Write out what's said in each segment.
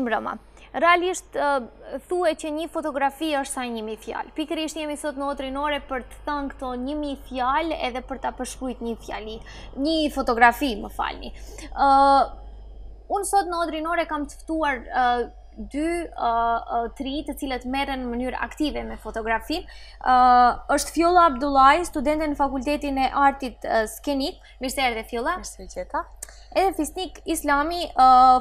mbrëma. Realisht, thue që një fotografi është sa 1000 fjalë. Pikërisht jemi sot në Rinore për të thënë këto 1000 fjalë edhe për ta përshkruajt një fotografi, më falni. Unë sot në Rinore kam të ftuar 2-3 të cilët merren në mënyrë aktive me fotografin. Është Fjolla Abdullaj, studente në Fakultetin e Artit Skenik. Mirë se erdhe, Fjolla. Mirë se gjeta. Edhe Fisnik Islami,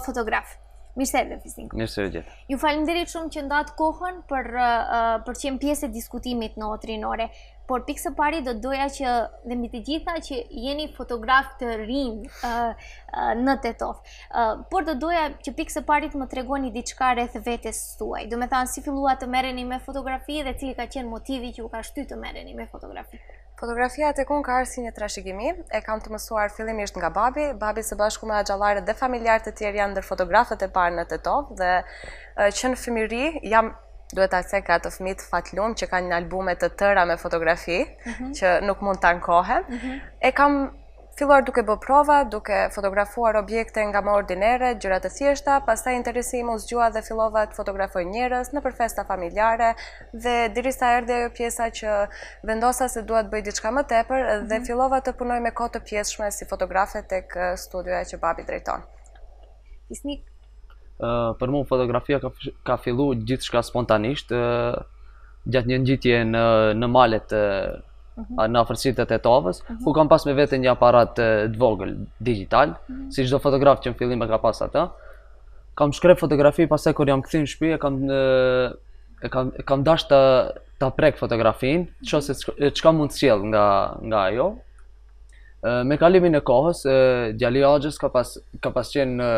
fotograf. Mirë se erdhe, Fisnik. Mirë se gjeta. Ju falenderit shumë që ndatë kohën për qenë pjesë e diskutimit në Rinore. Por pikë së pari do doja që dhe mbi të gjitha që jeni fotograf të rinj në Tetov. Por do doja që pikë së pari të më tregoni diçka rreth vetes tuaj. Do me thënë si fillua të merreni me fotografi dhe cili ka qenë motivi që u ka shtyr të merreni me fotografi. Fotografia tek unë ka ardhur si një trashëgimi. E kam të mësuar fillimisht nga babi. Babi së bashku me axhallarët dhe familjarët e tjerë janë ndër fotografët e parë në Tetov dhe që në fëmijëri jam duhet ta them ka të fëmijët fatlum që kanë albume të tëra me fotografi që nuk mund ta ankohem. E kam filluar duke bë prova, duke fotografuar objekte nga më ordinere, gjëra të thjeshta, pastaj interesi im u zgjua dhe fillova të fotografoj njerëz nëpër festa familjare dhe derisa erdhi ajo pjesa që vendosa se dua të bëj diçka më tepër dhe fillova të punoj me kohë të pjesshme si fotografe tek studioja që babi drejton. Fisnik. Për mua fotografia ka fillu gjithçka spontanisht, gjatë një ngjitje në malet në afërsitë të Tetovës, ku kam pas me vete një aparat të vogël digital, si çdo fotograf që në fillim e ka pas atë. Kam shkrep fotografi, pastaj kur jam kthyer në shtëpi e kam dash ta prek fotografin, se çka mund të sjell nga ajo. Me kalimin e kohës, djali Axhës ka pas qenë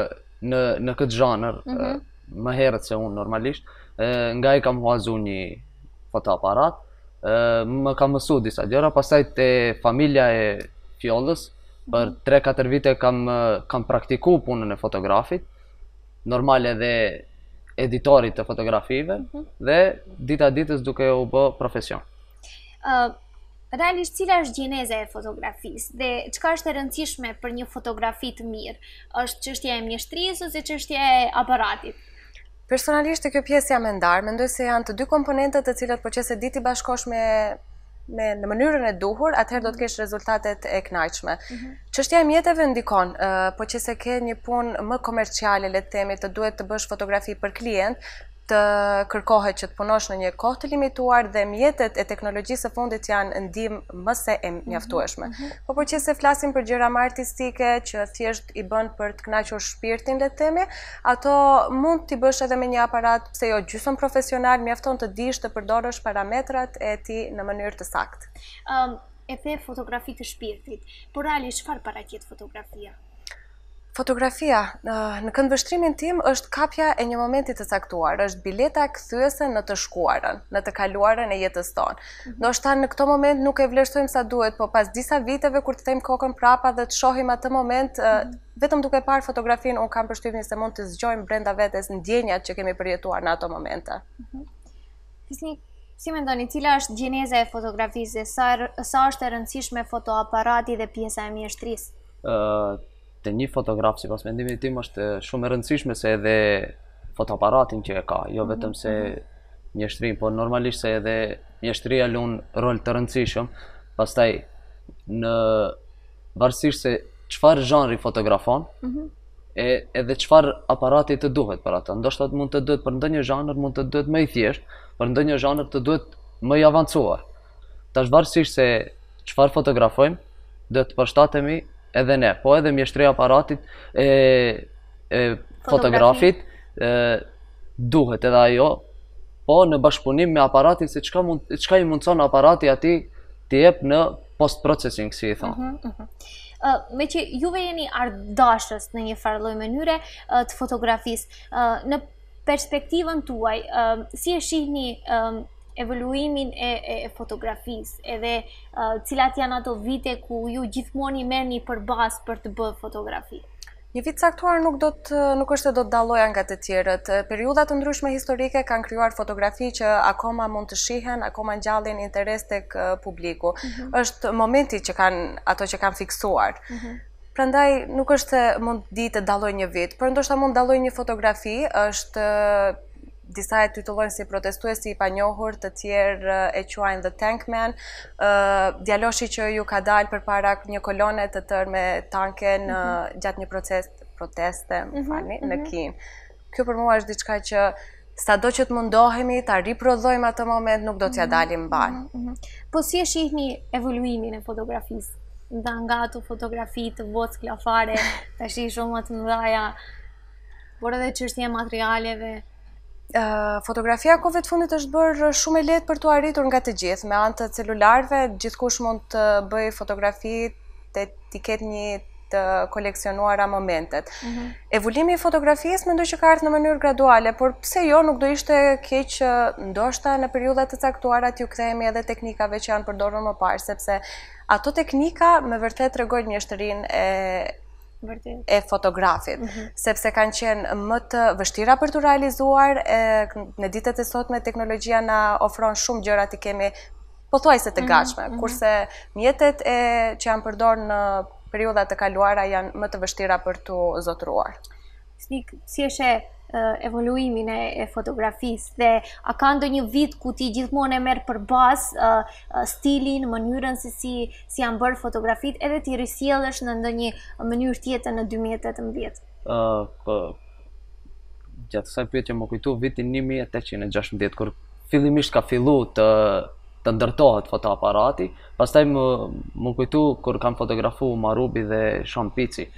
në këtë zhanër më herët se unë normalisht, nga i kam huazu një fotoaparat, më kam mësu disa gjëra, pastaj te familja e Fjollës, për 3-4 vite kam praktiku punën e fotografit, normal edhe editorit të fotografive, dhe dita ditës duke u bë profesion. Realisht, cila është gjeneza e fotografisë dhe çka është e rëndësishme për një fotografi të mirë? Është çështja e mjeshtrisë ose çështja e aparatit? Personalisht kjo pjesë jam e ndarë, mendoj se janë të dy komponentët të cilat po qëse di ti bashkosh në mënyrën e duhur, atëherë do të kesh rezultatet e kënaqshme. Çështja e mjeteve ndikon, po qëse ke një punë më komerciale, le të themi, të duhet të bësh fotografi për klient, të kërkohet që të punosh në një kohë të limituar dhe mjetet e teknologjisë së fundit janë ndihmë më se e mjaftueshme. Po që se flasim për gjëra më artistike që thjesht i bën për të kënaqur shpirtin, le të themi, ato mund t'i bësh edhe me një aparat, pse jo gjysmë profesional, mjafton të dish të përdorësh parametrat e tij në mënyrë të saktë. E the fotografi të shpirtit, por realisht çfarë paraqet fotografia? Fotografia, në këndvështrimin tim, është kapja e një momenti të caktuar, është bileta kthyese në të shkuarën, në të kaluarën e jetës tonë. Ndoshta në këto moment nuk e vlerësojmë sa duhet, po pas disa viteve kur të them kokën prapa dhe të shohim atë moment, vetëm duke parë fotografinë, unë kam përshtypjen se mund të zgjojmë brenda vetes ndjenjat që kemi përjetuar në ato momente. Fisnik, si mendoni, cila është gjeneza e fotografisë, sa është e rëndësishme fotoaparati dhe pjesa e mjeshtrisë? Te një fotograf, sipas mendimit tim, është shumë e rëndësishme se edhe fotoaparatin që e ka, jo vetëm se mjeshtrin, por normalisht se edhe mjeshtria lun rol të rëndësishëm. Pastaj, në varësisht se çfarë zhanri fotografon, edhe çfarë aparati të duhet për atë. Ndoshta mund të duhet për ndonjë zhanër, mund të duhet më i thjesht, për ndonjë zhanër të duhet më i avancuar. Tash varësisht se çfarë fotografojmë, do të përshtatemi edhe ne, po edhe mjeshtria aparatit fotografit duhet edhe ajo, po në bashkëpunim me aparatin se çka i mundson aparati atij të jep në post-processing, si i thonë. Me që juve jeni ardashës në një farë lloj mënyre të fotografisë, në perspektivën tuaj, si e shihni evoluimin e fotografisë, edhe cilat janë ato vite ku ju gjithmonë i merrni përballë për të bërë fotografi? Një vit caktuar nuk është se do të dalloja nga të tjerët. Periudha të ndryshme historike kanë krijuar fotografi që akoma mund të shihen, akoma ngjallin interes tek publiku. Është momenti që ato që kanë fiksuar. Prandaj nuk është se mund di të dalloj një vit, por ndoshta mund dalloj një fotografi, është disa e titullojnë si protestuesi i panjohur, të tjerë e quajnë The Tankman, djaloshi që ju ka dalë përpara një kolone të tërë me tanke në gjatë një proteste, në Kinë. Kjo për mua është diçka që sado që të mundohemi ta riprodhojmë atë moment, nuk do t'ja dalim banë. Po si e shihni evoluimin e fotografisë? Nga ato fotografi të voc klafare, tash shumë më të mëdhaja, por edhe çështja e materialeve. Fotografia kohëve të fundit është bërë shumë e lehtë për t'u arritur nga të gjithë. Me anë të celularëve, gjithkush mund të bëj fotografi të ketë një të koleksionuara momentet. Evolimi i fotografisë mendoj që ka ardhur në mënyrë graduale, por pse jo, nuk do ishte keq ndoshta në periudha të caktuara t'ju kthehemi edhe teknikave që janë përdorur më parë, sepse ato teknika me vërtet tregojnë mjeshtërinë e fotografit, sepse kanë qenë më të vështira për të realizuar, në ditët e sotme teknologjia na ofron shumë gjëra të kemi pothuajse të gatshme, kurse mjetet që janë përdorur në periudha të kaluara janë më të vështira për të zotëruar. Si është evoluimin e fotografisë dhe a ka ndonjë vit ku ti gjithmonë e merr përbazë stilin, mënyrën se si janë bërë fotografitë edhe ti risjellësh në ndonjë mënyrë tjetër në 2018? Gjatë kësaj pyetje më kujtu vitin 1816 kur fillimisht ka fillu të ndërtohet fotoaparati, pastaj më kujtu kur kam fotografu Marubi dhe Shampici.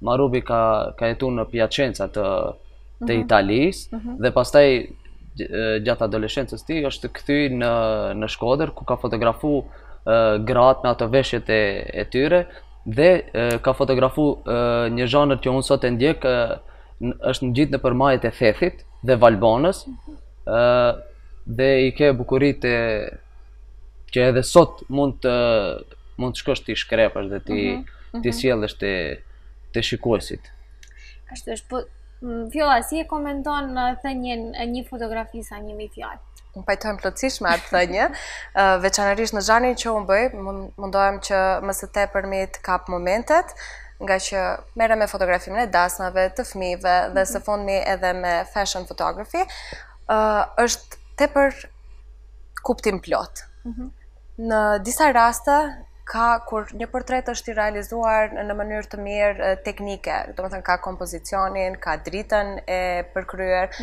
Marubi ka jetu në Piacenza të Italisë dhe pastaj gjatë adoleshencës ti është kthyer në Shkodër ku ka fotografu gratë me ato veshjet e tyre dhe ka fotografu një zhanër që unë sot e ndjek është ngjitur nëpër majet e Thethit dhe Valbonës dhe i ke bukuritë që edhe sot mund të shkosh ti shkrepësh dhe ti sjellësh të shikuesit. Ashtu është, po Fjolla, si e komenton thënien e një fotografi sa 1000 fjalë? Unë pajtojmë plotësisht me atë thënie, veçanërisht në zhanin që unë bëj, mundohem që më së tepërmi të kap momentet, nga që merrem me fotografimin e dasmave, të fëmijëve dhe së fundmi edhe me fashion photography, është tepër kuptim plot. Në disa raste kur një portret është i realizuar në mënyrë të mirë teknike, do të thënë ka kompozicionin, ka dritën e përkryer,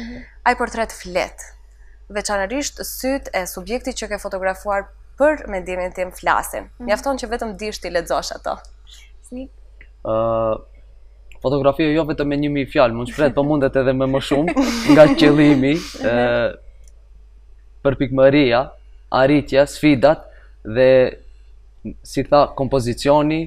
ai portret flet. Veçanërisht syt e subjektit që ke fotografuar për mendimin tim flasin. Mjafton që vetëm dish ti lexosh ato. Fotografia jo vetëm me 1000 fjalë, mund shprehet, po mundet edhe me më shumë, nga qëllimi, përpikmëria, arritja, sfidat dhe si tha, kompozicioni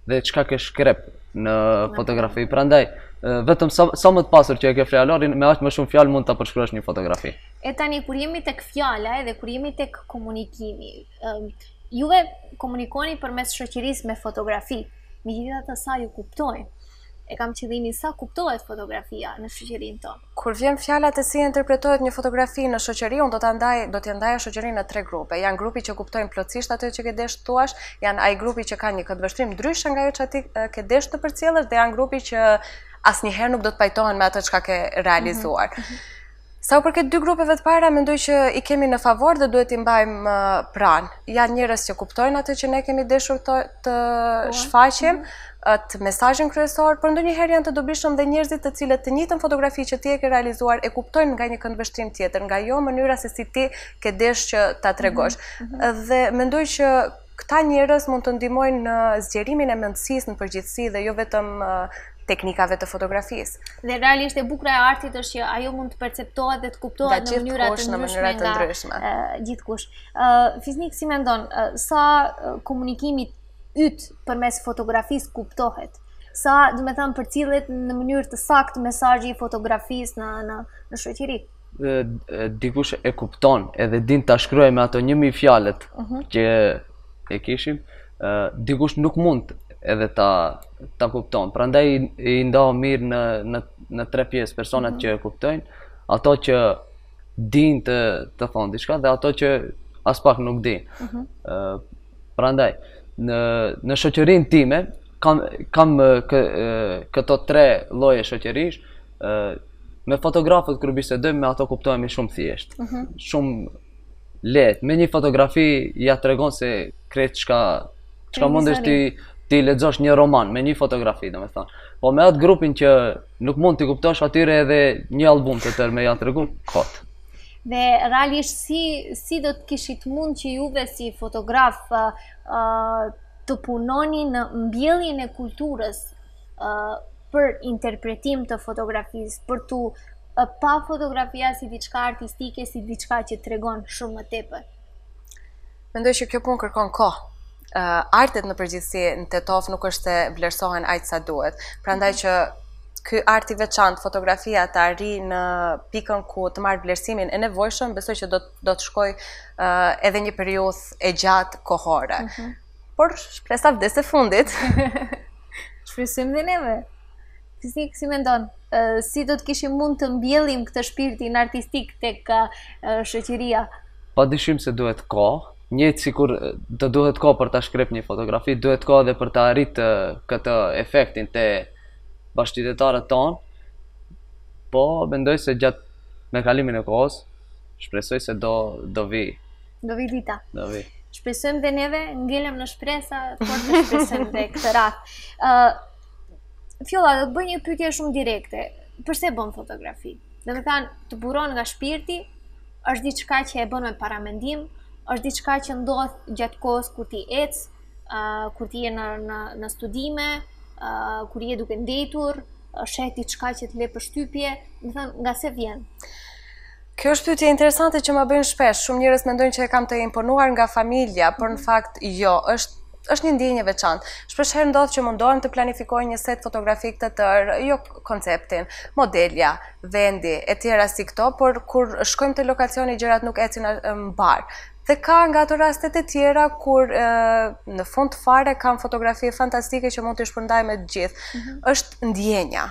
dhe çka ke shkrep në fotografi. Prandaj, vetëm sa më të pasur që e ke fjalorin, me aq më shumë fjalë mund ta përshkruash një fotografi. E tani, kur jemi tek fjala edhe kur jemi tek komunikimi, juve komunikoni përmes shoqërisë me fotografi, megjithatë sa ju kuptojnë. E kam qëllimin sa kuptohet fotografia në shoqërinë tonë. Kur vjen fjala të si interpretohet një fotografi në shoqëri, unë do t'ja ndaja shoqërinë në 3 grupe. Janë grupi që kuptojnë plotësisht atë që ke desh të thuash, janë ai grupi që ka një këndvështrim ndryshe nga ajo që ti ke desh të përcjellësh dhe janë grupi që asnjëherë nuk do të pajtohen me atë çka ke realizuar. Sa u përket 2 grupeve të para, mendoj që i kemi në favor dhe duhet i mbajmë pranë. Janë njerëz që kuptojnë atë që ne kemi deshur të shfaqim, atë mesazhin kryesor, por ndonjëherë janë të dobishëm dhe njerëzit të cilët të njëjtën fotografi që ti e ke realizuar e kuptojnë nga një këndvështrim tjetër, nga jo mënyra se si ti ke desh që ta tregosh. Dhe mendoj që këta njerëz mund të ndihmojnë në zgjerimin e mendësisë në përgjithësi dhe jo vetëm teknikave të fotografisë. Dhe realisht e bukur e artit është që ajo mund të perceptohet dhe të kuptohet në mënyra të ndryshme nga gjithkush. Fisnik, si mendon, sa komunikimi yt përmes fotografisë kuptohet? Sa, do të thënë, përcillet në mënyrë të saktë mesazhi i fotografisë në shoqëri? Dikush e kupton edhe din ta shkruaj me ato 1000 fjalët që e kishim, dikush nuk mund edhe ta kupton. Prandaj i ndau mirë në 3 pjesë, personat që e kuptojnë, ato që din të thonë diçka dhe ato që as pak nuk din. Prandaj në shoqërinë time kam këto tre lloje shoqërish, me fotografët kur bisedojmë me ato kuptohemi shumë thjesht, shumë lehtë. Me një fotografi ja tregon se krejt çka mundesh ti lexosh një roman me një fotografi, domethënë. Po me atë grupin që nuk mund t'i kuptosh, atyre edhe një album të tërë me ja tregu kot. Dhe realisht si do të kishit mund që juve si fotograf të punoni në mbjelljen e kulturës për interpretim të fotografisë, për tu pa fotografia si diçka artistike, si diçka që tregon shumë më tepër? Mendoj që kjo punë kërkon kohë. Artet në përgjithësi në Tetov nuk është se vlerësohen aq sa duhet. Prandaj që ky art i veçantë, fotografia të arrijë në pikën ku të marrë vlerësimin e nevojshëm, besoj që do të shkoj edhe një periudhë e gjatë kohore. Por shpresa vdes e fundit. Shpresojmë dhe neve. Fisnik, si mendon? Si do të kishim mund të mbjellim këtë shpirtin artistik tek shoqëria? Padyshim se duhet kohë. Njëjtë sikur të duhet kohë për ta shkrep një fotografi, duhet kohë edhe për ta arritë këtë efektin te bashkëqytetarët tonë. Po mendoj se gjatë me kalimin e kohës, shpresoj se do vi. Do vi dita. Do vi. Shpresojmë dhe neve, ngelem në shpresa, por të shpresojmë dhe këtë radhë. Fjolla, do të bëj një pyetje shumë direkte. Përse bën fotografi? Do të thënë, të buron nga shpirti, është diçka që e bën me paramendim, është diçka që ndodh gjatë kohës kur ti ec, kur ti je në studime, kur je duke ndetur, sheh diçka që të le përshtypje, do të thënë, nga se vjen? Kjo është pyetje interesante që më bëjnë shpesh. Shumë njerëz mendojnë që e kam të imponuar nga familja, por në fakt jo, është një ndjenjë e veçantë. Shpeshherë ndodh që mundohem të planifikoj një set fotografik të tërë, jo konceptin, modelja, vendi, e tjera si këto, por kur shkojmë te lokacioni gjërat nuk ecin mbar. Dhe ka nga ato rastet e tjera kur në fund fare kam fotografi fantastike që mund të shpërndaj me të gjithë. Është ndjenja,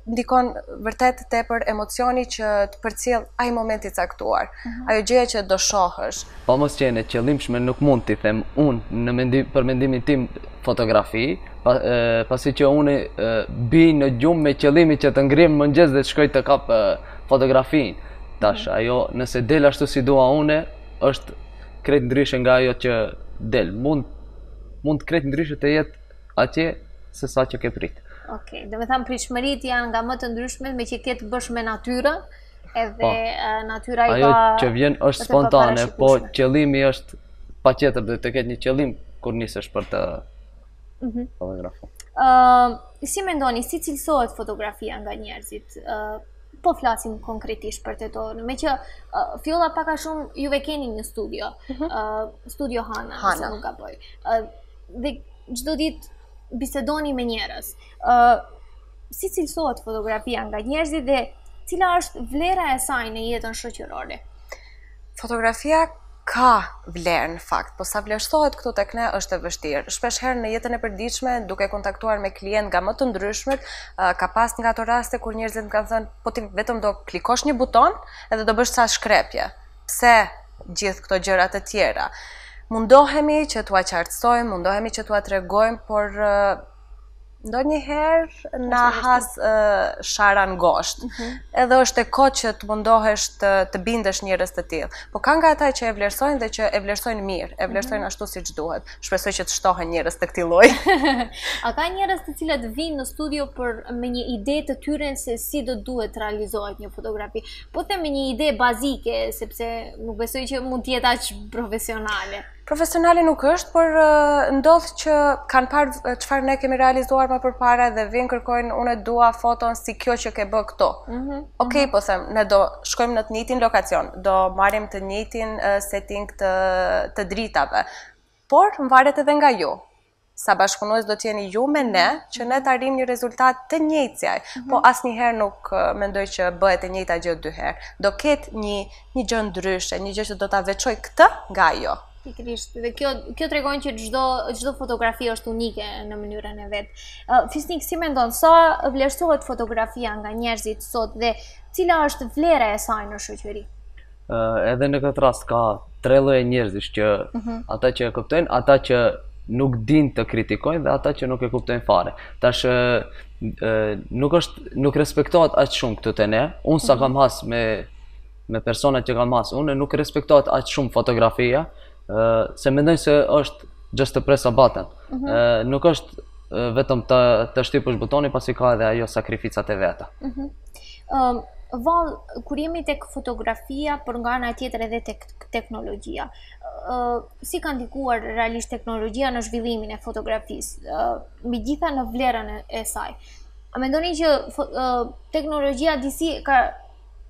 ndikon vërtet tepër emocioni që të përcjell ai momenti i caktuar. Ajo gjëja që do shohësh. Pa mos qenë qëllimshme nuk mund t'i them unë për mendimin tim fotografi, pasi që unë bi në gjumë me qëllimi që të ngrihem mëngjes dhe të shkoj të kap fotografinë. Tash ajo nëse del ashtu si dua unë, është krejt ndryshe nga ajo që del. Mund krejt ndryshe të jetë atje se sa që ke prit. Okej, do të thënë pritshmëritë janë nga më të ndryshmet me që ke të bësh me natyrën, edhe natyra i ka... Ajo që vjen është spontane, po qëllimi është patjetër dhe të ketë një qëllim kur nisesh për të fotografuar. Si mendoni, si cilësohet fotografia nga njerëzit? Po flasim konkretisht për Tetovën, me që fjolla pak a shumë juve keni një studio, studio Hana, nëse nuk gaboj. Dhe çdo ditë bisedoni me njerëz. Si cilësohet fotografia nga njerëzit dhe cila është vlera e saj në jetën shoqërore? Fotografia ka vlerë në fakt, po sa vlerësohet këtu tek ne është e vështirë. Shpeshherë në jetën e përditshme, duke kontaktuar me klientë nga më të ndryshmet, ka pas nga ato raste kur njerëzit më kanë thënë, po ti vetëm do klikosh një buton edhe do bësh sa shkrepje. Pse gjithë këto gjëra të tjera? Mundohemi që t'ua qartësojmë, mundohemi që t'ua tregojmë, por ndonjëherë na has shara ngosht. Edhe është e kohë që të mundohesh të bindesh njerëz të tillë. Po ka nga ata që e vlerësojnë dhe që e vlerësojnë mirë, e vlerësojnë ashtu siç duhet. Shpresoj që të shtohen njerëz të këtij lloji. A ka njerëz të cilët vinë në studio me një ide të tyre se si do duhet të realizohet një fotografi? Po them me një ide bazike, sepse nuk besoj që mund të jetë aq profesionale. Profesionale nuk është, por ndodh që kanë parë çfarë ne kemi realizuar më përpara dhe vinë kërkojnë unë dua foton si kjo që ke bë këto. Okej, po them, ne do shkojmë në të njëjtin lokacion, do marrim të njëjtin setting të dritave. Por varet edhe nga ju. Sa bashkëpunues do të jeni ju me ne, që ne të arrijmë një rezultat të njëjtësjaj, po asnjëherë nuk mendoj që bëhet e njëjta gjë dy herë. Do ketë një gjë ndryshe, një gjë që do ta veçoj këtë nga ajo. Pikërisht, dhe kjo tregon që çdo fotografi është unike në mënyrën e vet. Fisnik, si mendon, sa vlerësohet fotografia nga njerëzit sot dhe cila është vlera e saj në shoqëri? Edhe në këtë rast ka tre lloje njerëzish që ata që e kuptojnë, ata që nuk din të kritikojnë dhe ata që nuk e kuptojnë fare. Tash nuk respektohet aq shumë këtu te ne. Unë sa kam has me personat që kam has, unë nuk respektohet aq shumë fotografia, se mendoj se është just të presa button. Nuk është vetëm të shtypësh butoni pasi ka edhe ajo sakrificat e veta. Val, kur jemi tek fotografia, por nga ana tjetër edhe tek teknologjia, si ka ndikuar realisht teknologjia në zhvillimin e fotografisë, megjithatë në vlerën e saj? A mendoni që teknologjia disi ka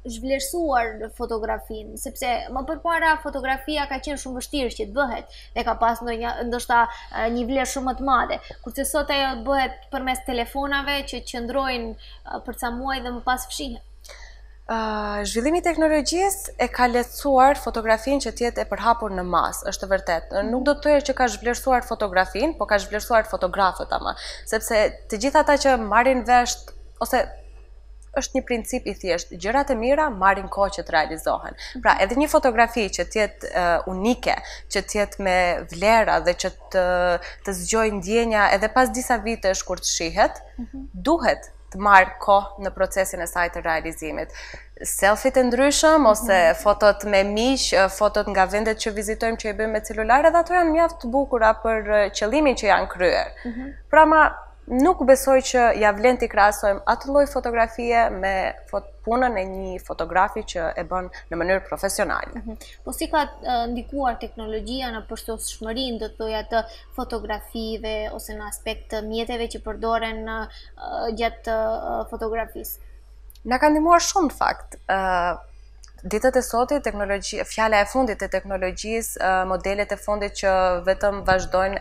zhvlerësuar fotografinë, sepse më përpara fotografia ka qenë shumë vështirë që të bëhet dhe ka pas ndoshta një vlerë shumë më të madhe, kurse sot ajo bëhet përmes telefonave që qëndrojnë për ca muaj dhe më pas fshihen. Zhvillimi i teknologjisë e ka lehtësuar fotografinë që të jetë e përhapur në masë, është vërtet. Nuk do të thojë që ka zhvlerësuar fotografinë, po ka zhvlerësuar fotografët ama, sepse të gjithë ata që marrin vesh ose është një princip i thjeshtë, gjërat e mira marrin kohë që të realizohen. Pra, edhe një fotografi që të jetë unike, që të jetë me vlera dhe që të zgjojë ndjenja edhe pas disa vitesh kur të shihet, duhet të marrë kohë në procesin e saj të realizimit. Selfie të ndryshëm, ose fotot me miq, fotot nga vendet që vizitojmë që i bëjmë me celular, edhe ato janë mjaft të bukura për qëllimin që janë kryer. Pra nuk besoj që ja vlen t'i krahasojmë atë lloj fotografie me punën e një fotografi që e bën në mënyrë profesionale. Po si ka ndikuar teknologjia në përsosshmërinë, do të thoya, të fotografive ose në aspekt të mjeteve që përdoren gjatë fotografisë? Na ka ndihmuar shumë në fakt. Ditët e sotit, fjala e fundit e teknologjisë, modelet e fundit që vetëm vazhdojnë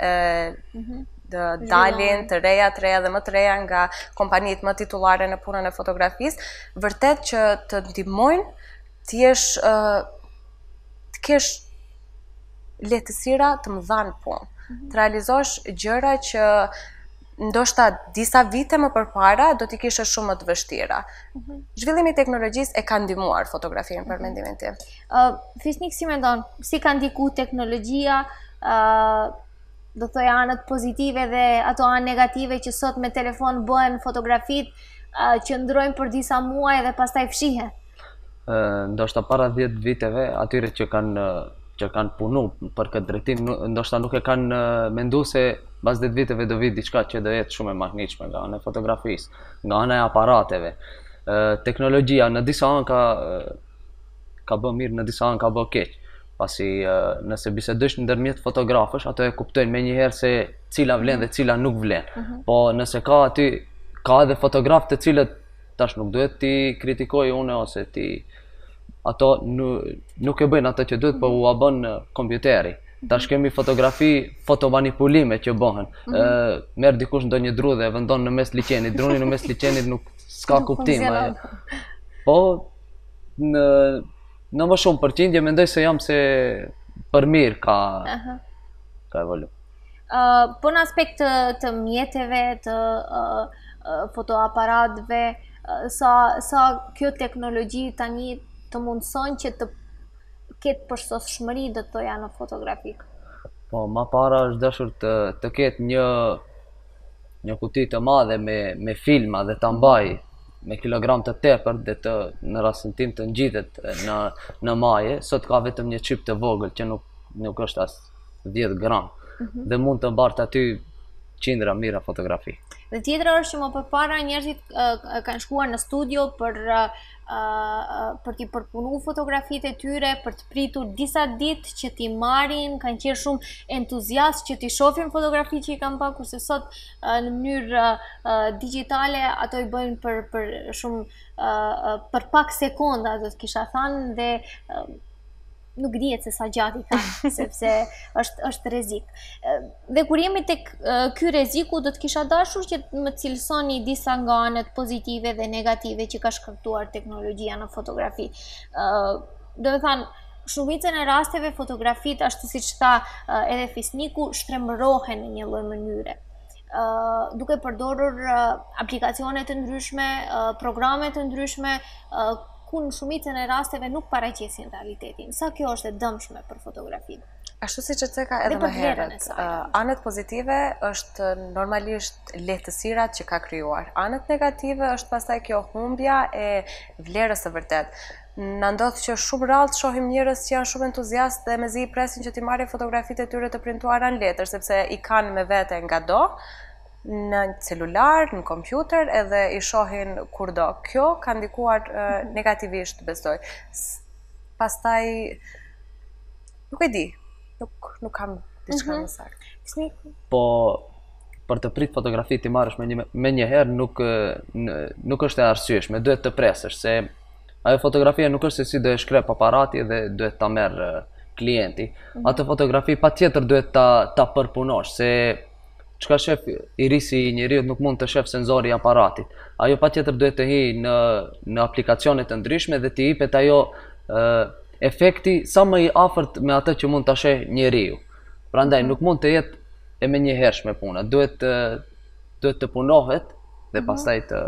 dalin të reja dhe më të reja nga kompanitë më titullare në punën e fotografisë, vërtet që të ndihmojnë të kesh lehtësira të mëdha në punë, të realizosh gjëra që ndoshta disa vite më përpara do t'i kishe shumë më të vështira. Zhvillimi i teknologjisë e ka ndihmuar fotografinë për mendimin tim. Fisnik, si mendon, si ka ndiku teknologjia, do thoya anët pozitive dhe ato anë negative që sot me telefon bëhen fotografit që ndrojnë për disa muaj dhe pastaj fshihen? Ndoshta para 10 viteve, atyre që kanë punu për këtë drejtim, ndoshta nuk e kanë mendu se pas 10 viteve do vi diçka që do jetë shumë e mahnitshme nga ana e fotografisë, nga ana e aparateve. Teknologjia në disa anë ka bë mirë, në disa anë ka bë keq. Pasi nëse bisedosh ndërmjet fotografësh, ato e kuptojnë menjëherë se cila vlen dhe cila nuk vlen. Po nëse ka edhe fotografë të cilët tash nuk duhet ti kritikoj unë ose ato nuk e bëjnë ato që duhet, po u bën kompjuteri. Tash kemi fotomanipulime që bëhen. Merr dikush ndonjë dru dhe e vendon në mes liqenit. Druni në mes liqenit nuk s'ka kuptim. Po në më shumë përqindje mendoj se jam se për mirë ka evolu. Po në aspekt të mjeteve, të fotoaparatëve, sa kjo teknologji tani të mundëson që të ketë përsosshmëri, do të thoya, në fotografik? Po, ma para është dashur të ketë një kuti të madhe me filma dhe të mbaj me kilogram të tepër dhe në rastin tim të ngjitet në maje. Sot ka vetëm një çip të vogël që nuk është as 10 gram dhe mund të mbartë aty qindra mira fotografi. Dhe tjetra është që më përpara njerëzit kanë shkuar në studio për t'i përpunu fotografitë e tyre, për të pritur disa ditë që t'i marrin, kanë qenë shumë entuziast që t'i shohin fotografi që i kanë pa, kurse sot në mënyrë digjitale ato i bëjnë për pak sekonda, do të kisha thënë, dhe nuk dihet se sa gjatë i kanë, sepse është rrezik. Dhe kur jemi tek ky rreziku, do të kisha dashur që më cilësoni disa nga anët pozitive dhe negative që ka shkaktuar teknologjia në fotografi. Do të thënë, shumicën e rasteve fotografitë, ashtu siç tha edhe Fisniku, shtrembërohen në një lloj mënyre. Duke përdorur aplikacione të ndryshme, programe të ndryshme, ku në shumicën e rasteve nuk paraqesin realitetin. Sa kjo është e dëmshme për fotografinë? Ashtu si që theka edhe më herët, anët pozitive është normalisht lehtësirat që ka krijuar. Anët negative është pastaj kjo humbja e vlerës së vërtet. Na ndodh që shumë rrallë shohim njerëz që janë shumë entuziastë dhe mezi i presin që t'i marrin fotografitë e tyre të printuara në letër, sepse i kanë me vete ngado, në celular, në kompjuter, edhe i shohin kurdo. Kjo ka ndikuar negativisht, besoj. Pastaj nuk e di. Nuk kam diçka më saktë. Po për të prit fotografi ti marrësh me një herë nuk është e arsyeshme, duhet të presësh se ajo fotografia nuk është se si do e shkrep aparati dhe duhet ta merr klienti. Atë fotografi patjetër duhet ta përpunosh se çka shef i risi i njeriu nuk mund të shef senzori i aparatit. Ajo patjetër duhet të hy në aplikacione të ndryshme dhe të jepet ajo efekti sa më i afërt me atë që mund ta sheh njeriu. Prandaj nuk mund të jetë e menjëhershme puna, duhet të punohet dhe pastaj të.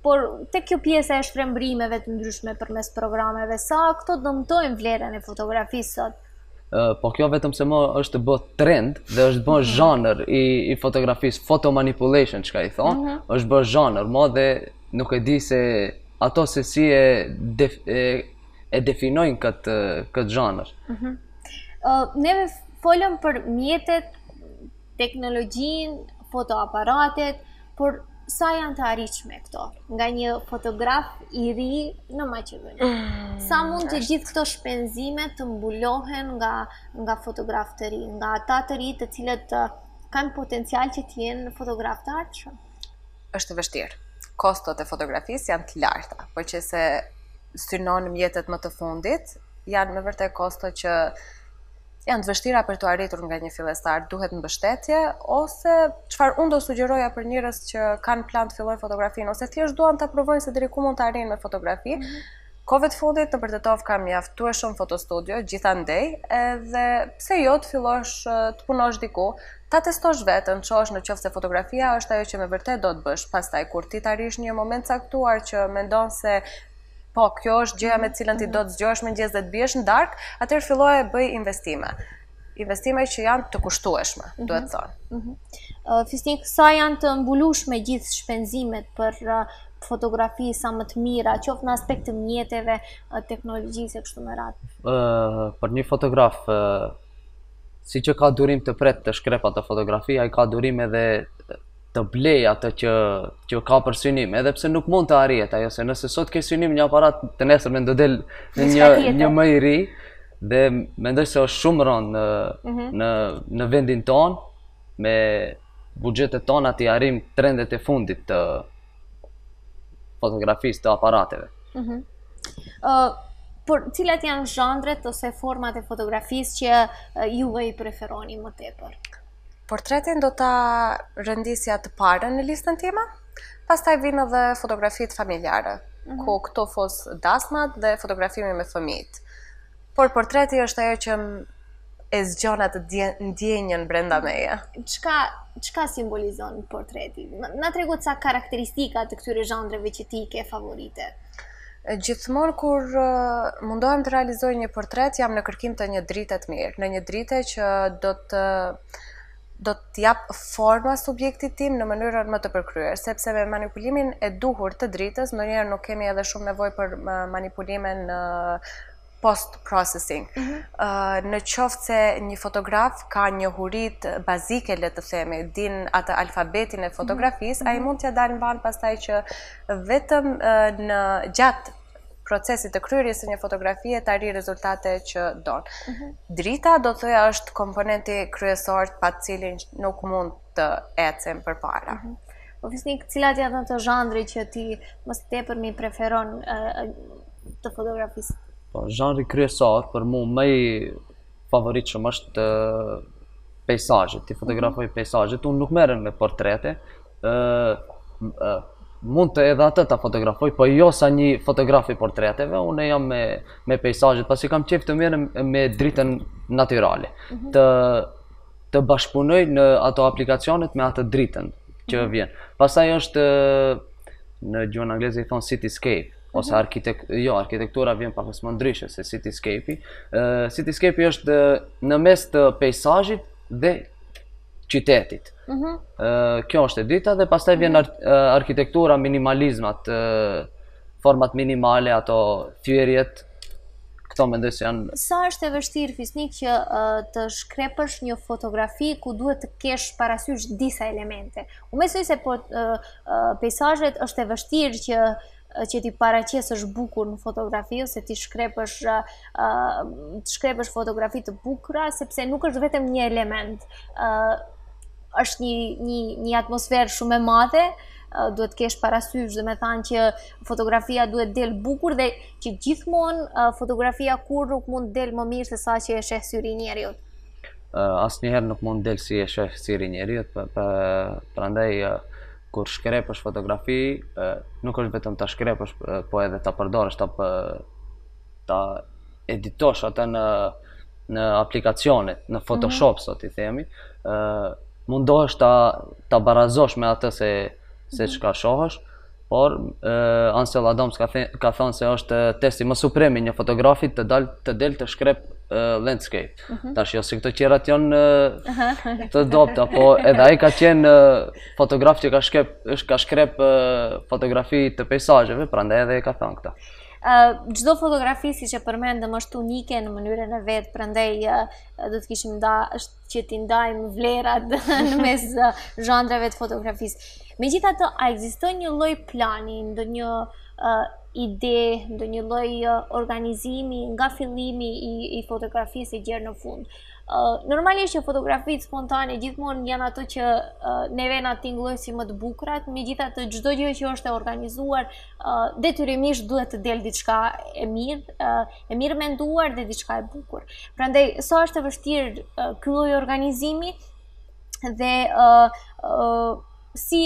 Por tek kjo pjesa e shtrembrimeve të ndryshme përmes programeve, sa këto dëmtojnë vlerën e fotografisë sot? Po kjo vetëm se më është bë trend dhe është bë zhanër i fotografisë, photo manipulation çka i thonë, është bë zhanër, mo dhe nuk e di se ato se si e definojnë këtë zhanër. Neve folëm për mjetet, teknologjinë, fotoaparatet, por sa janë të arritshme këto nga një fotograf i ri në Maqedoni? Sa mund të gjithë këto shpenzime të mbulohen nga fotograf të ri, nga ata të ri të cilët kanë potencial që të jenë fotograf të ardhshëm? Është vështirë. Kostot e fotografisë janë të larta, por që se synon mjetet më të fundit, janë me vërtet kosto që janë të vështira për të arritur nga një fillestar, duhet mbështetje, ose çfarë unë do sugjeroja për njerëz që kanë plan të fillojnë fotografinë, ose thjesht duan ta provojnë se deri ku mund të arrijnë me fotografi. Kohëve të fundit në Përtetov ka mjaftueshëm fotostudio, gjithandej, edhe pse jo të fillosh të punosh diku, ta testosh veten, çosh në qoftë se fotografia është ajo që me vërtet do të bësh. Pastaj kur ti të arrish një moment caktuar që mendon se po, kjo është gjëja me cilën ti do të zgjohesh mëngjes dhe të biesh në darkë, atëherë filloje bëj investime. Investime që janë të kushtueshme, duhet thonë. Fisnik, sa janë të mbulueshme gjithë shpenzimet për fotografi sa më të mira, qoftë në aspekt të mjeteve, teknologjisë e kështu me radhë? Për një fotograf, si që ka durim të pret të shkrep atë fotografi, ai ka durim edhe të blej atë që ka për synim, edhe pse nuk mund të arrihet ajo, se nëse sot ke synim një aparat të nesërmen do del një më i ri, dhe mendoj se është shumë rënd në vendin ton, me buxhetet tona të arrim trendet e fundit të fotografisë të aparateve. Por cilat janë zhandret ose format e fotografisë që juve i preferoni më tepër? Portretin do ta rëndisja të parën në listën time, pastaj vinë edhe fotografitë familjare, ku këto fos dasmat dhe fotografimi me fëmijët. Por portreti është ajo që e zgjon atë ndjenjën brenda meje. Çka simbolizon portreti? Na tregu ca karakteristika të këtyre zhandreve që ti ke favorite. Gjithmonë kur mundohem të realizoj një portret, jam në kërkim të një drite të mirë, në një drite që do të jap forma subjektit tim në mënyrën më të përkryer, sepse me manipulimin e duhur të dritës, ndonjëherë nuk kemi edhe shumë nevojë për manipulimin në post-processing. Në qoftë se një fotograf ka njohuritë bazike, le të themi, din atë alfabetin e fotografisë, ai mund t'ia dalë mban pastaj që vetëm në gjatë procesit të kryerjes së një fotografie të arrijë rezultate që don. Drita do thoya është komponenti kryesor pa cilin nuk mund të ecem përpara. Po Fisnik, cilat janë ato zhandre që ti më së tepërmi preferon të fotografisë? Po, zhandri kryesor për mua më i favoritshëm është peizazhet. Ti fotografoj peizazhet, unë nuk merrem me portrete. Mund të edhe atë ta fotografoj, po jo sa një fotograf i portreteve, unë jam me peizazhet, pasi kam qejf të merrem me dritën natyrale. Të bashkëpunoj në ato aplikacionet me atë dritën që vjen. Pastaj është në gjuhën angleze i thon cityscape, ose arkitektura vjen pak më ndryshe se cityscape-i. Cityscape-i është në mes të peizazhit dhe qytetit. Kjo është e dyta dhe pastaj vjen arkitektura, minimalizmat, format minimale, ato thyrjet. Këto mendoj se janë. Sa është e vështirë fisnik që të shkrepësh një fotografi ku duhet të kesh parasysh disa elemente? U mesoj se peizazhet është e vështirë që ti paraqesësh bukur në fotografi ose ti shkrepësh fotografi të bukura, sepse nuk është vetëm një element. Është një atmosferë shumë e madhe, duhet kesh parasysh, dhe me thanë që fotografia duhet del bukur dhe që gjithmonë fotografia kur nuk mund del më mirë se sa që e sheh syri i njeriut. Asnjëherë nuk mund del si e sheh syri i njeriut, prandaj kur shkrepësh fotografi, nuk është vetëm ta shkrepësh, po edhe ta përdorësh, ta editosh atë në aplikacionet, në Photoshop sot i themi, mundohesh ta barazosh me atë se çka shohësh, por Ansel Adams ka thënë se është testi më suprem i një fotografi të del të shkrep landscape. Tash jo se këto qerat janë të dobta, po edhe ai ka qenë fotograf që ka shkrep fotografi të peizazheve, prandaj edhe e ka thënë këtë. Çdo fotografi, siç e përmendëm, është unike në mënyrën e vet, prandaj do të kishim që t'i ndajmë vlerat në mes zhandrave të fotografisë. Megjithatë, a ekziston një lloj plani, ndonjë ide, ndonjë lloj organizimi nga fillimi i fotografisë e gjerë në fund? Normalisht që fotografitë spontane gjithmonë janë ato që neve na tingëllojnë si më të bukurat, megjithatë çdo gjë që është e organizuar detyrimisht duhet të del diçka e mirë menduar dhe diçka e bukur. Prandaj sa është e vështirë ky lloj organizimi dhe si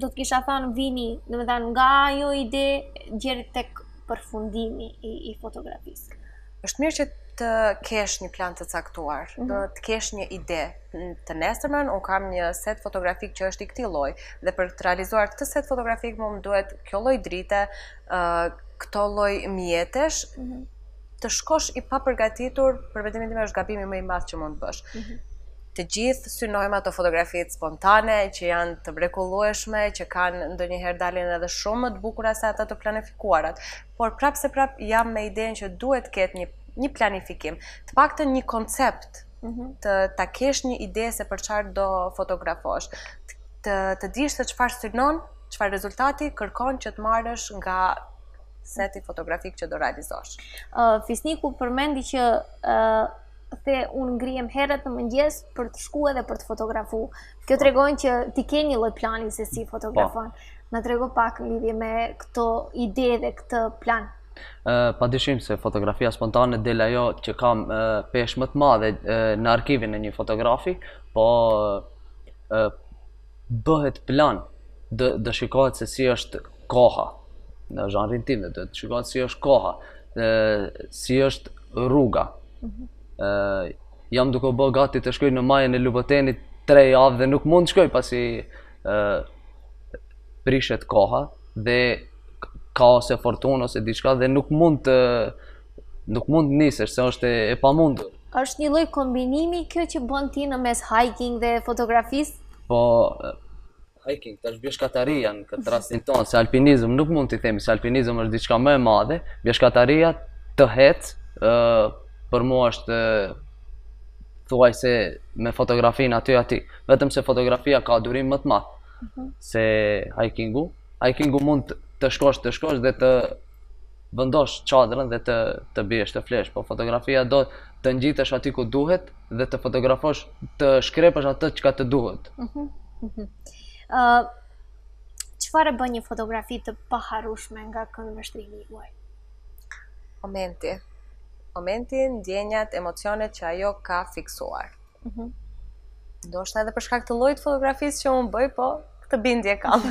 do të kisha thënë vini, domethënë nga ajo ide deri tek përfundimi i fotografisë. Është mirë që të kesh një plan të caktuar, të kesh një ide. Të nesërmen, unë kam një set fotografik që është i këtij lloji, dhe për të realizuar këtë set fotografik më duhet kjo lloj drite, këto lloj mjetesh, të shkosh i papërgatitur, për vetimin tim është gabimi më i madh që mund të bësh. Të gjithë synojmë ato fotografitë spontane që janë të mrekullueshme, që kanë ndonjëherë dalin edhe shumë më të bukura se ata të planifikuarat. Por prapse jam me idenë që duhet ketë një planifikim, të paktën një koncept, ta kesh një ide se për çfarë do fotografosh, të dish se çfarë synon, çfarë rezultati kërkon që të marrësh nga seti fotografik që do realizosh. Fisniku përmendi që unë ngrihem herët në mëngjes për të shkuar dhe për të fotografu. Kjo tregon që ti ke një lloj plani se si fotografon. Na trego pak në lidhje me këto ide dhe këtë plan. Padyshim se fotografia spontane del ajo që kam peshë më të madhe në arkivin e një fotografi, po bëhet plan, do shikohet se si është koha në zhanrin tim, do të shikohet si është koha, si është rruga. Jam duke u bë gati të shkoj në majën e Lubotenit 3 javë dhe nuk mund të shkoj pasi prishet koha dhe ka ose fortunë ose diçka dhe nuk mund nisesh se është e pamundur. Është një lloj kombinimi kjo që bën ti në mes hiking dhe fotografisë? Po hiking, tash bjeshkataria në këtë rastin tonë, se alpinizëm nuk mund t'i themi se alpinizëm është diçka më e madhe, bjeshkataria të hecë për mua është thuaj se me fotografinë aty. Vetëm se fotografia ka durim më të madh se hikingu. Hikingu mund të shkosh dhe të vendosh çadrën dhe të biesh, të flesh, po fotografia do të ngjitesh aty ku duhet dhe të fotografosh, të shkrepësh atë çka të duhet. Çfarë bën një fotografi të paharrueshme nga këndvështrimi juaj? Momenti, ndjenjat, emocionet që ajo ka fiksuar. Ndoshta edhe për shkak të llojit fotografisë që unë bëj, po këtë bindje kam.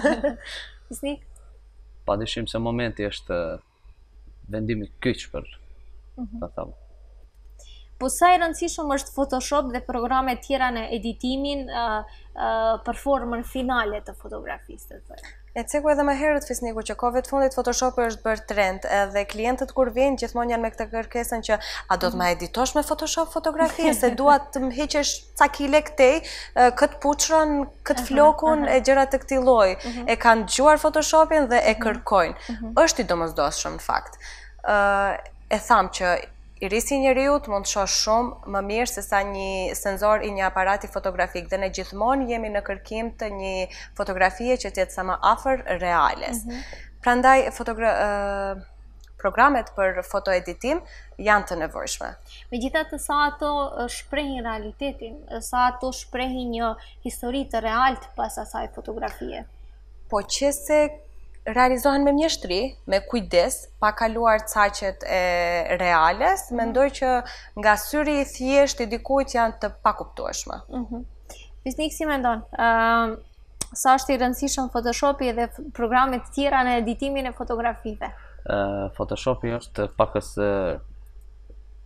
Fisnik? Padyshim se momenti është vendimi kyç për ta thënë. Po sa e rëndësishëm është Photoshop dhe programe tjera në editimin për formën finale të fotografisë të tërë? E ceku edhe më herët Fisniku që kohëve të fundit Photoshopi është bërë trend edhe klientët kur vijnë gjithmonë janë me këtë kërkesën që a do të më editosh me Photoshop fotografi se dua të më heqësh ca kile këtej, këtë puçrën, këtë flokun e gjëra të këtij lloji. E kanë dëgjuar Photoshopin dhe e kërkojnë. Është i domosdoshëm në fakt. E tham që irisi i njeriut mund të shoh shumë më mirë se sa një senzor i një aparati fotografik dhe ne gjithmonë jemi në kërkim të një fotografie që të jetë sa më afër reales. Prandaj programet për fotoeditim janë të nevojshme. Megjithatë sa ato shprehin realitetin, sa ato shprehin një histori të realt pas asaj fotografie. Po që se realizohen me mjeshtri, me kujdes, pa kaluar caqet e reales, mendoj që nga syri i thjesht i dikujt janë të pakuptueshme. Fisnik, si mendon? Sa është i rëndësishëm Photoshopi dhe programet tjera në editimin e fotografive? Photoshopi është pakës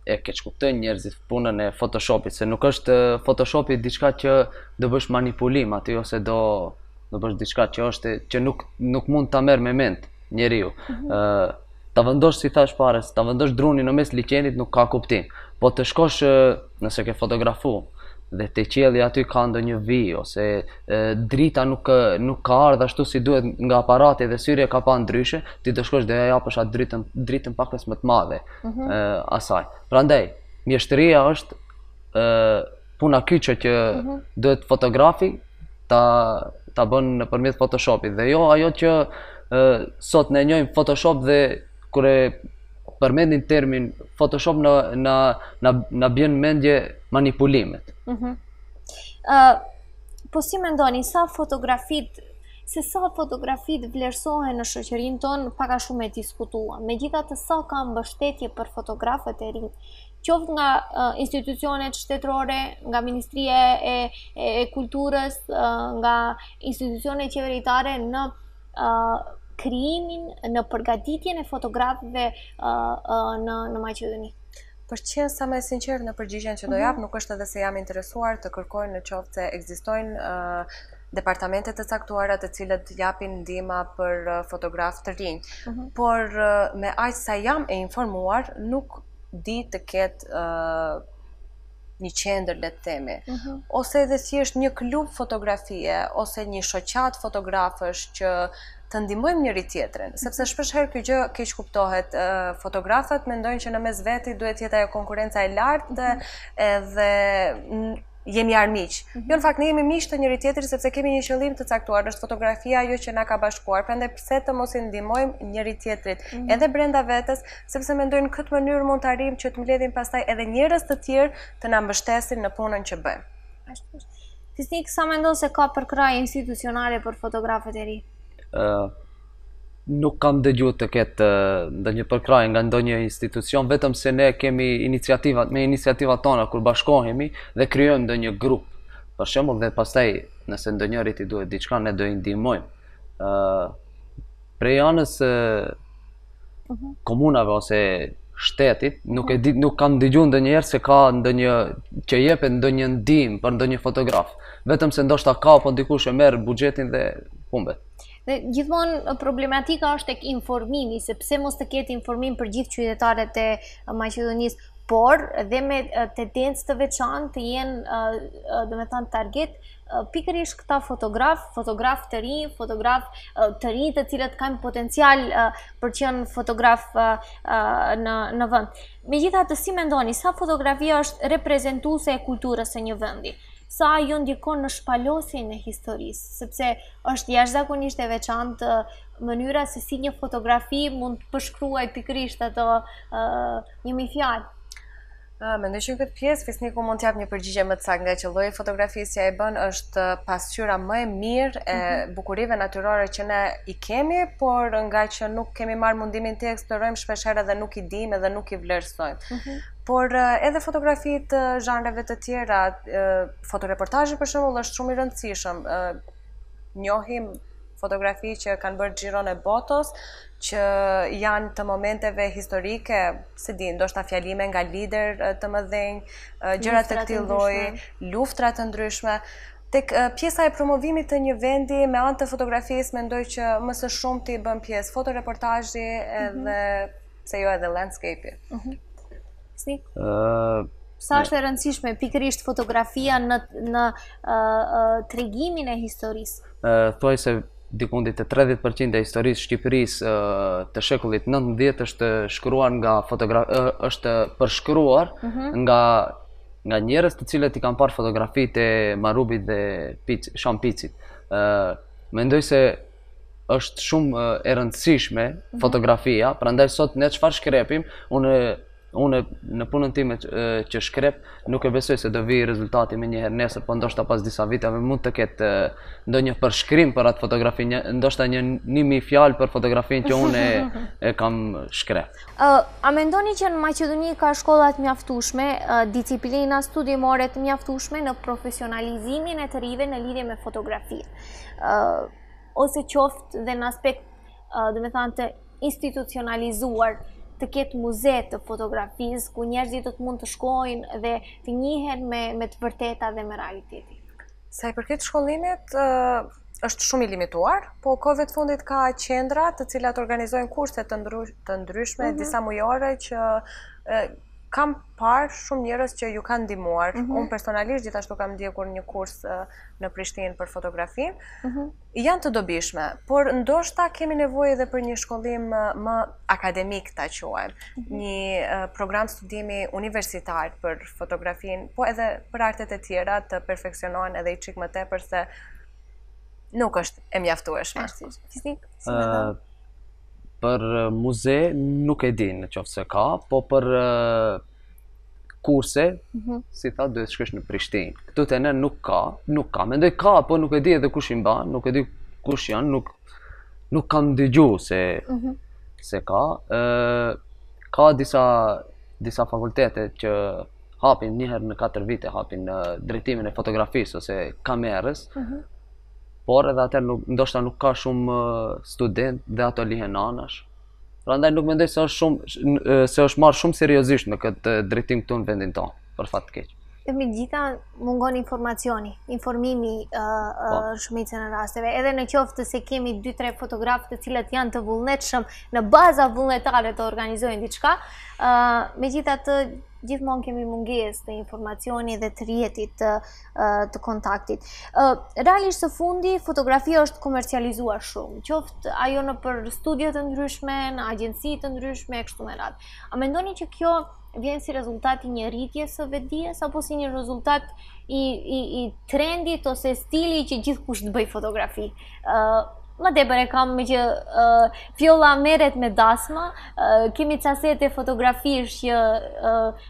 e keq kuptojnë njerëzit punën e Photoshopit, se nuk është Photoshopi diçka që do bësh manipulim aty ose do bësh diçka që nuk mund ta merr me mend njeriu. Ta vendosh si thash pares, ta vendosh drunin në mes liqenit nuk ka kuptim. Po të shkosh nëse ke fotografu dhe te qielli aty ka ndonjë vijë ose drita nuk ka ardhur ashtu si duhet nga aparati dhe syria ka pa ndryshe, ti do shkosh dhe ja japësh atë dritën pakës më të madhe asaj. Prandaj, mjeshtëria është puna kyçe që duhet fotografi ta bën nëpërmjet Photoshopit dhe jo ajo që sot ne njohim Photoshop dhe kur e përmendin termin Photoshop na bjen mendje manipulimet. Po si mendoni, sa fotografit vlerësohen në shoqërinë tonë paka shumë e diskutuar. Megjithatë sa ka mbështetje për fotografët e rinj, qoftë nga institucionet shtetërore, nga Ministria e Kulturës, nga institucionet qeveritare në krijimin, në përgatitjen e fotografëve në Maqedoni. Për të qenë sa më sinqert në përgjigjen që do jap, nuk është edhe se jam interesuar të kërkojnë në qoftë se ekzistojnë departamente të caktuara të cilët japin ndihma për fotografë të rinj. Por me aq sa jam e informuar, nuk di të ketë një qendër, le të themi, ose edhe thjesht një klub fotografie, ose një shoqat fotografësh që të ndihmojmë njëri tjetrin, sepse shpeshherë kjo gjë keq kuptohet. Fotografët mendojnë që në mes veti duhet jetë ajo konkurenca e lartë edhe jemi armiq. Jo, në fakt ne jemi miq të njëri tjetrit sepse kemi një qëllim të caktuar, është fotografia ajo që na ka bashkuar. Prandaj pse të mos i ndihmojmë njëri tjetrit edhe brenda vetes, sepse mendojnë në këtë mënyrë mund të arrijmë që të mbledhim pastaj edhe njerëz të tjerë të na mbështesin në punën që bëjmë. Fisnik, sa mendon se ka përkrahje institucionale për fotografët e rinj? Nuk kam dëgjuar të ketë ndonjë përkrahje nga ndonjë institucion, vetëm se ne kemi iniciativat tona kur bashkohemi dhe krijojmë ndonjë grup. Për shembull, dhe pastaj nëse ndonjërit i duhet diçka, ne do i ndihmojmë. Prej anës komunave ose shtetit, nuk kam dëgjuar ndonjëherë se ka ndonjë që jepet ndonjë ndihmë për ndonjë fotograf. Vetëm se ndoshta ka apo dikush e merr buxhetin dhe humbet. Dhe gjithmonë problematika është tek informimi, se pse mos të ketë informim për gjithë qytetarët e Maqedonisë, por dhe me tendencë të veçantë të jenë, domethënë target pikërisht këta fotograf të rinj, të cilët kanë potencial për të qenë fotograf në vend. Megjithatë, si mendoni, sa fotografia është reprezentuese e kulturës së një vendi? Sa ajo ndikon në shpalosjen e historisë, sepse është jashtëzakonisht e veçantë mënyra se si një fotografi mund të përshkruaj pikërisht ato një fjalë. Mendoj që në këtë pjesë Fisniku mund t'jap një përgjigje më të saktë, nga që lloji fotografisë që ai bën është pasqyra më e mirë e bukurive natyrore që ne i kemi, por nga që nuk kemi marrë mundimin të eksplorojmë shpeshherë dhe nuk i dimë dhe nuk i vlerësojmë. Por edhe fotografitë zhanreve të tjera, fotoreportazhi për shembull është shumë i rëndësishëm. Njohim fotografi që kanë bërë xhiron e botës, që janë të momenteve historike, se di, ndoshta fjalime nga lider të mëdhenj, gjëra të këtij lloji, luftra të ndryshme. Tek pjesa e promovimit të një vendi me anë të fotografisë mendoj që më së shumti bën pjesë fotoreportazhi edhe pse jo edhe landscape-i. Sa është e rëndësishme pikërisht fotografia në tregimin e historisë? Thuaj se dikundit të 30% e historisë Shqipërisë të shekullit 19 është shkruar është përshkruar nga njerëz të cilët i kanë parë fotografitë e Marubit dhe Shampicit. Mendoj se është shumë e rëndësishme fotografia, prandaj sot ne çfarë shkrepim, unë në punën time që shkrep nuk e besoj se do vi rezultati me njëherë nesër, po ndoshta pas disa viteve mund të ketë ndonjë përshkrim për atë fotografi, ndoshta një 1000 fjalë për fotografinë që unë e kam shkrep. A mendoni që në Maqedoni ka shkollat mjaftueshme, disiplina studiimore të mjaftueshme në profesionalizimin e të rive në lidhje me fotografi? Ose qoftë dhe në aspekt, do të thënë, të institucionalizuar, të ketë muze të fotografisë ku njerëzit do të mund të shkojnë dhe të njihen me të vërteta dhe me realitetin. Sa i përket shkollimit, është shumë i limituar, po kohëve të fundit ka qendra të cilat organizojnë kurse të ndryshme, disa mujore që kam parë shumë njerëz që ju kanë ndihmuar. Unë personalisht gjithashtu kam ndjekur një kurs në Prishtinë për fotografinë. Janë të dobishme, por ndoshta kemi nevojë edhe për një shkollim më akademik ta quajmë, një program studimi universitar për fotografinë, po edhe për artet e tjera të perfeksionohen edhe i çik më tepër se nuk është e mjaftueshme. Për muze nuk e di në qoftë se ka, po për kurse, si tha, duhet shkosh në Prishtinë. Këtu te ne nuk ka. Mendoj ka, po nuk e di edhe kush i mban, nuk e di kush janë, nuk kam dëgjuar se ka. Ka disa fakultete që hapin një herë në 4 vite, hapin në drejtimin e fotografisë ose kamerës. Por edhe atëherë ndoshta nuk ka shumë student dhe ato lihen anash. Prandaj nuk mendoj se është marrë shumë seriozisht në këtë drejtim këtu në vendin tonë, për fat të keq. Megjithatë mungon informacioni, informimi shumicën e rasteve, edhe në qoftë se kemi 2-3 fotografë të cilët janë të vullnetshëm në baza vullnetare të organizojnë diçka, megjithatë gjithmonë kemi mungesë të informacioni dhe të rrjetit të kontaktit. Realisht së fundi, fotografia është komercializuar shumë, qoftë ajo në për studio të ndryshme, në agjenci të ndryshme, e kështu me radhë. A mendoni që kjo vjen si rezultat i një rritje së vetdijes apo si një rezultat i trendit ose stili që gjithkush të bëj fotografi? Më tepër e kam me që fjolla merret me dasma, kemi ca sete fotografish që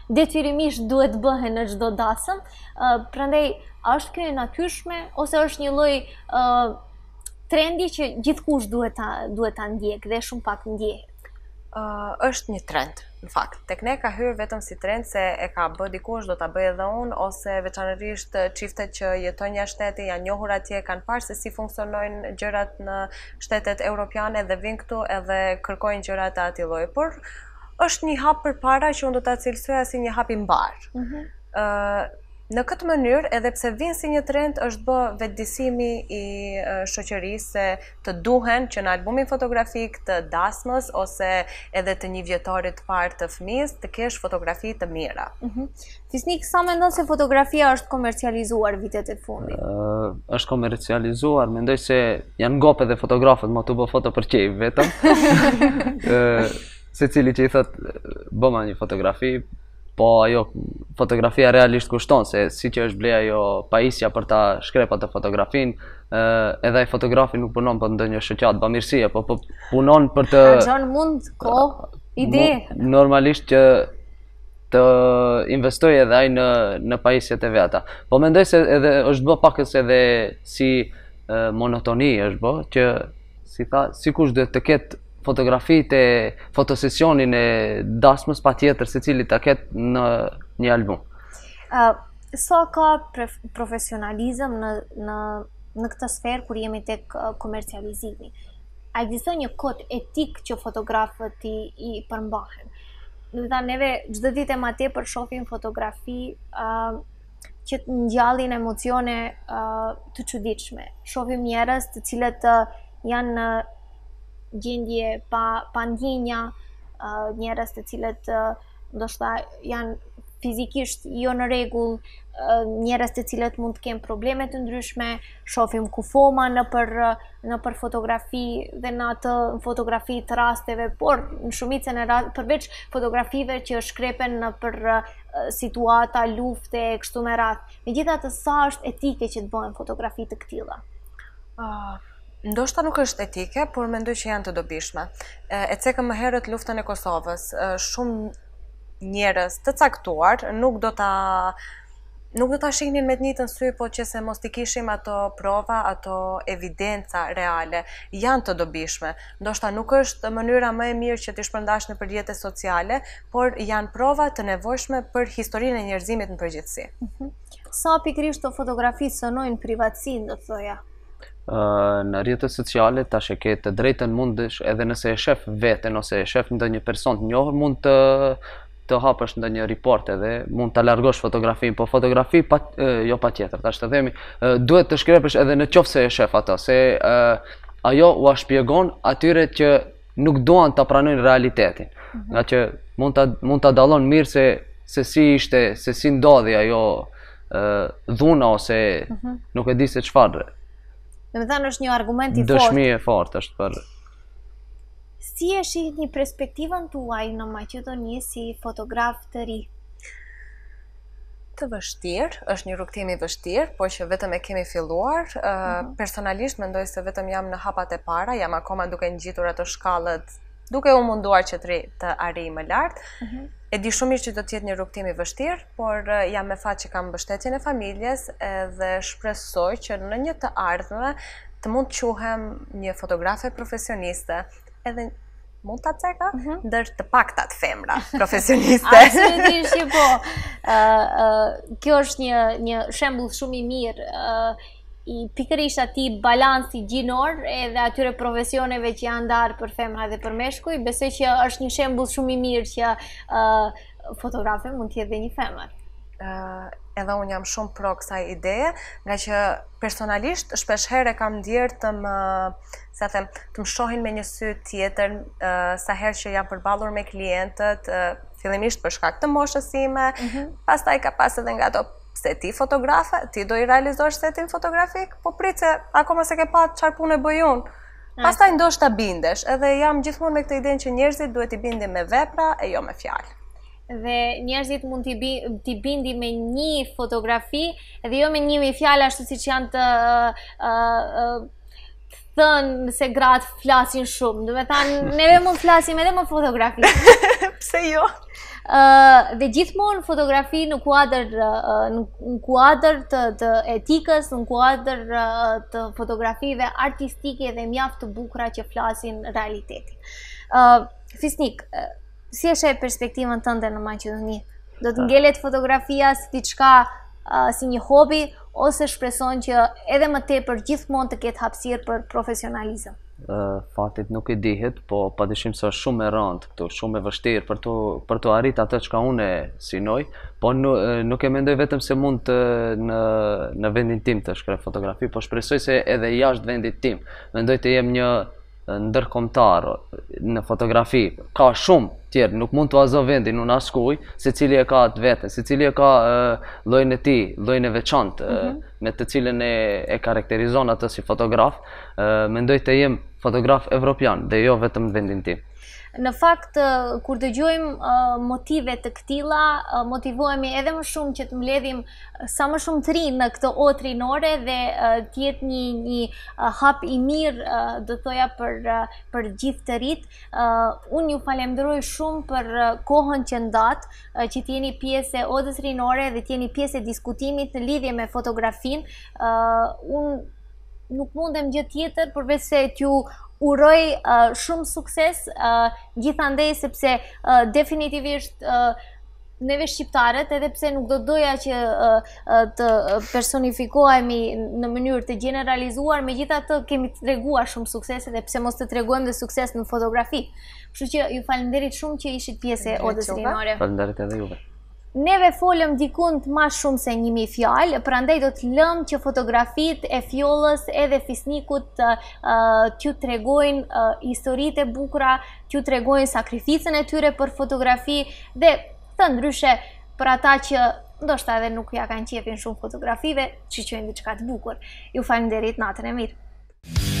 detyrimisht duhet bëhen në çdo dasëm, prandaj a është kjo e natyrshme ose është një lloj trendi që gjithkush duhet ta ndjek dhe shumë pak ndjehet? Është një trend, në fakt. Tek ne ka hyrë vetëm si trend se e ka bë dikush, do ta bëj edhe unë, ose veçanërisht çiftet që jetojnë jashtë shteti, janë njohur atje, kanë parë se si funksionojnë gjërat në shtetet europiane dhe vinë këtu edhe kërkojnë gjëra të atij lloji. Por është një hap përpara që unë do ta cilësoja si një hap i mbar. Në këtë mënyrë, edhe pse vjen si një trend, është bë vetëdijsimi i shoqërisë se të duhen që në albumin fotografik të dasmës ose edhe të një vjetorit të parë të fëmijës të kesh fotografi të mira. Fisnik, sa mendon se fotografia është komercializuar vitet e fundit? Është komercializuar, mendoj se janë gope dhe fotografët më të bë foto për qejf vetëm. Secili që i thotë bëma një fotografi, po ajo fotografia realisht kushton, se si që është blej ajo pajisja për ta shkrep atë fotografin, edhe ai fotografi nuk punon për ndonjë shoqat bamirësie, po punon për të... Gjon mund, ide. Normalisht që të investoj edhe ai në pajisjet e veta. Po mendoj se edhe është bë pakës edhe si monotoni është bë, që si tha, sikush duhet të ketë fotografitë e fotosesionin e dasmës patjetër secili ta ketë në një album. Sa ka profesionalizëm në këtë sferë kur jemi tek komercializimi? A ekziston një kod etik që fotografët i përmbahen? Do të thënë neve çdo ditë më tepër shohim fotografi që të ngjallin emocione të çuditshme. Shohim njerëz të cilët janë në gjendje pa ndjenja, njerëz të cilët ndoshta janë fizikisht jo në rregull, njerëz të cilët mund të kenë probleme të ndryshme, shohim kufoma nëpër fotografi dhe në atë fotografi të rasteve, por në shumicën e rasteve, përveç fotografive që shkrepen nëpër situata, lufte, kështu me radhë. Megjithatë, sa është etike që të bëhen fotografi të këtilla? Ndoshta nuk është etike, por mendoj që janë të dobishme. E cekëm më herët luftën e Kosovës. Shumë njerëz të caktuar nuk do ta shihnin me të njëjtën sy, po që se mos t'i kishim ato prova, ato evidenca reale, janë të dobishme. Ndoshta nuk është mënyra më e mirë që t'i shpërndash në rrjetet sociale, por janë prova të nevojshme për historinë e njerëzimit në përgjithësi. Sa pikërisht të fotografi sënojnë privatësinë, do të thoja? Në rrjetet sociale tash e ke të drejtën, mundesh edhe nëse e shef veten ose e shef ndonjë person të njohur, mund të hapësh ndonjë report edhe mund ta largosh fotografinë, po fotografi jo patjetër, tash të themi, duhet të shkrepësh edhe në qoftë se e shef ato, se ajo ua shpjegon atyre që nuk duan ta pranojnë realitetin, nga që mund ta dallon mirë se si ishte, se si ndodhi ajo dhuna ose nuk e di se çfarë. Domethënë është një argument i fortë. Dëshmi e fortë është për. Si e shihni perspektivën tuaj në Maqedoni si fotograf të ri? Të vështirë, është një rrugtim i vështirë, po që vetëm e kemi filluar. Personalisht mendoj se vetëm jam në hapat e para, jam akoma duke ngjitur ato shkallët, duke u munduar që të arrijë më lart. E di shumë mirë që do të jetë një rrugtim i vështirë, por jam me fat që kam mbështetjen e familjes edhe shpresoj që në një të ardhme të mund të quhem një fotografe profesioniste, edhe mund ta ceka ndër të paktat femra profesioniste. Absolutisht që po. Kjo është një shembull shumë i mirë i pikërisht atij balansi gjinor edhe atyre profesioneve që janë ndarë për femra dhe për meshkuj. Besoj që është një shembull shumë i mirë që fotografe mund të jetë dhe një femër. Edhe unë jam shumë pro kësaj ideje, nga që personalisht shpesh herë kam ndjerë të më shohin me një sy tjetër sa herë që jam përballur me klientët, fillimisht për shkak të moshës sime, pastaj ka pas edhe nga ato se ti fotografe, ti do i realizosh setin fotografik, po prit se akoma se ke pa çfarë punë bëj unë. Pastaj ndoshta bindesh, edhe jam gjithmonë me këtë idenë që njerëzit duhet i bindin me vepra e jo me fjalë. Dhe njerëzit mund t'i bindi me një fotografi edhe jo me një fjalë, ashtu siç janë të thënë se gratë flasin shumë. Do me thanë, neve mund flasim edhe më fotografi. Pse jo? Dhe gjithmonë fotografi në kuadër të etikës, në kuadër të fotografive artistike dhe mjaft të bukura që flasin realitetin. Fisnik, si e sheh perspektivën tënde në Maqedoni? Do të ngelet fotografia si diçka si një hobi, ose shpreson që edhe më tepër gjithmonë të ketë hapësirë për profesionalizëm? Faktit nuk i dihet, po padyshim se është shumë e rëndë këtu, shumë e vështirë për të arritur atë çka unë synoj, po nuk e mendoj vetëm se mund në vendin tim të shkrej fotografi, po shpresoj se edhe jashtë vendit tim. Mendoj të jem një ndërkombëtar në fotografi. Ka shumë tjerë, nuk mund të azo vendin unë askuj, secili e ka atë veten, secili e ka llojin e tij, llojin e veçantë, me të cilën e karakterizon atë si fotograf. Mendoj të jem fotograf evropian dhe jo vetëm në vendin tim. Në fakt, kur dëgjojmë motive të këtilla, motivohemi edhe më shumë që të mbledhim sa më shumë të rinë në këtë otë rinore dhe të jetë një hap i mirë, do thoja, për gjithë të rit. Unë ju falenderoj shumë për kohën që ndat, që t'jeni pjesë e odës rinore dhe t'jeni pjesë e diskutimit në lidhje me fotografinë. Unë nuk mundem gjë tjetër përveç se t'ju uroj shumë sukses, gjithandej sepse definitivisht neve shqiptarët, edhe pse nuk do doja që të personifikohemi në mënyrë të generalizuar, megjithatë kemi treguar shumë sukses, edhe pse mos të tregojmë dhe sukses në fotografi. Kështu që ju falenderit shumë që ishit pjesë e odës rinore. Falenderit edhe juve. neve folëm dikund ma shumë se 1000 fjalë, prandaj do të lëm që fotografit e fjollës edhe fisnikut t'ju tregojnë historitë e bukura, t'ju tregojnë sakrificën e tyre për fotografi dhe të ndryshe për ata që ndoshta edhe nuk ja kanë qefin shumë fotografive, shiqojnë diçka të bukur. Ju falenderit, natën e mirë.